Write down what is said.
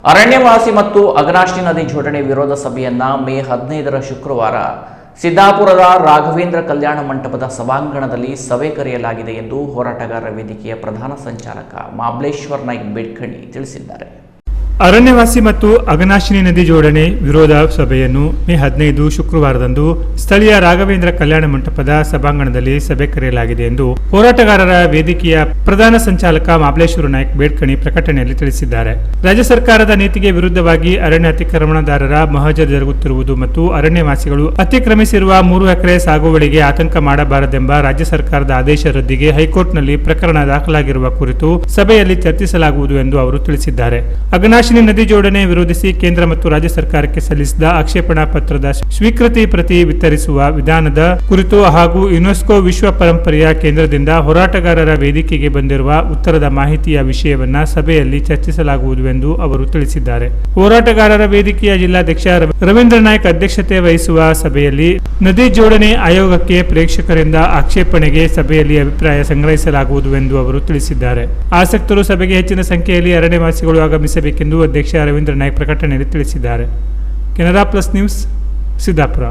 ಅರಣ್ಯವಾಸಿ ಮತ್ತು ಅಘನಾಶಿನಿ ನದಿ ಜೋಡಣೆ ವಿರೋಧ ಸಭೆಯನ್ನ ಮೇ 15ರ ಶುಕ್ರವಾರ ಸಿದ್ದಾಪುರದ ರಾಘವೇಂದ್ರ ಕಲ್ಯಾಣ ಮಂಟಪದ ಸಭಾಂಗಣದಲ್ಲಿ ಸಭೆ ಕರೆಯಲಾಗಿದೆ ಎಂದು ಹೋರಾಟಗಾರರ ವೇದಿಕೆಯ ಪ್ರಧಾನ ಸಂಚಾಲಕ ಮಾಬ್ಲೇಶ್ವರ್ ನಾಯ್ಕ್ ಬೇಡ್ಕಣಿ ತಿಳಿಸಿದ್ದಾರೆ. ಅರಣ್ಯವಾಸಿ ಮತ್ತು ಅಘನಾಶಿನಿ ನದಿ ಜೋಡಣೆ ವಿರೋಧ ಸಭೆಯನ್ನು ಮೇ 15 ಶುಕ್ರವಾರದಂದು ಸ್ಥಳೀಯ ರಾಘವೇಂದ್ರ ಕಲ್ಯಾಣ ಮಂಟಪದ ಸಭಾಂಗಣದಲ್ಲಿ ಸಭೆ ಕರೆಯಲಾಗಿದೆ ಎಂದು ಹೋರಾಟಗಾರರ ವೇದಿಕೆಯ ಪ್ರಧಾನ ಸಂಚಾಲಕ ಮಾಬ್ಲೇಶ್ವರ ನಾಯ್ಕ್ ಬೇಡ್ಕಣಿ ಪ್ರಕಟಣೆಯಲ್ಲಿ ತಿಳಿಸಿದ್ದಾರೆ. ರಾಜ್ಯ ಸರ್ಕಾರದ ನೀತಿಗೆ ವಿರುದ್ಧವಾಗಿ ಅರಣ್ಯ ಅತಿಕ್ರಮಣದಾರರ ಮಹಜರ್ ಜರುಗುತ್ತಿರುವುದು ಮತ್ತು ಅರಣ್ಯವಾಸಿಗಳು ಅತಿಕ್ರಮಿಸಿರುವ 3 ಎಕರೆ ಸಾಗುವಳಿಗೆ ಆತಂಕ ಮಾಡಬಾರದೆಂಬ ರಾಜ್ಯ ಸರ್ಕಾರದ ಆದೇಶ ರದ್ದಿಗೆ ಹೈಕೋರ್ಟ್ನಲ್ಲಿ ಪ್ರಕರಣ ದಾಖಲಾಗಿರುವ ಕುರಿತು ಸಭೆಯಲ್ಲಿ ಚರ್ಚಿಸಲಾಗುವುದು ಎಂದು ಅವರು ತಿಳಿಸಿದ್ದಾರೆ. ಅಘನಾಶಿನಿ ನದಿ ಜೋಡಣೆ ವಿರೋಧಿಸಿ ಕೇಂದ್ರ ಮತ್ತು ರಾಜ್ಯ ಸರ್ಕಾರಕ್ಕೆ ಸಲ್ಲಿಸಿದ ಆಕ್ಷೇಪಣಾ ಪತ್ರದ ಸ್ವೀಕೃತಿ ಪ್ರತಿ ವಿತರಿಸುವ ವಿಧಾನದ ಕುರಿತು ಹಾಗೂ ಯುನೆಸ್ಕೋ ವಿಶ್ವ ಪರಂಪರೆಯ ಕೇಂದ್ರದಿಂದ ಹೋರಾಟಗಾರರ ವೇದಿಕೆಗೆ ಬಂದಿರುವ ಉತ್ತರದ ಮಾಹಿತಿಯ ವಿಷಯವನ್ನ ಸಭೆಯಲ್ಲಿ ಚರ್ಚಿಸಲಾಗುವುದು ಎಂದು ಅವರು ತಿಳಿಸಿದ್ದಾರೆ. ಹೋರಾಟಗಾರರ ವೇದಿಕೆಯ ಜಿಲ್ಲಾಧ್ಯಕ್ಷ ರವೀಂದ್ರ ನಾಯ್ಕ್ ಅಧ್ಯಕ್ಷತೆ ವಹಿಸುವ ಸಭೆಯಲ್ಲಿ ನದಿ ಜೋಡಣೆ ಆಯೋಗಕ್ಕೆ ಪ್ರೇಕ್ಷಕರಿಂದ ಆಕ್ಷೇಪಣೆಗೆ ಸಭೆಯಲ್ಲಿ ಅಭಿಪ್ರಾಯ ಸಂಗ್ರಹಿಸಲಾಗುವುದು ಎಂದು ಅವರು ತಿಳಿಸಿದ್ದಾರೆ. ಆಸಕ್ತರು ಸಭೆಗೆ ಹೆಚ್ಚಿನ ಸಂಖ್ಯೆಯಲ್ಲಿ ಅರಣ್ಯವಾಸಿಗಳು ಆಗಮಿಸಬೇಕೆಂದು ಅಧ್ಯಕ್ಷ ರವೀಂದ್ರ ನಾಯ್ಕ್ ಪ್ರಕಟಣೆಯಲ್ಲಿ ತಿಳಿಸಿದ್ದಾರೆ. Canara Plus News, Siddapura.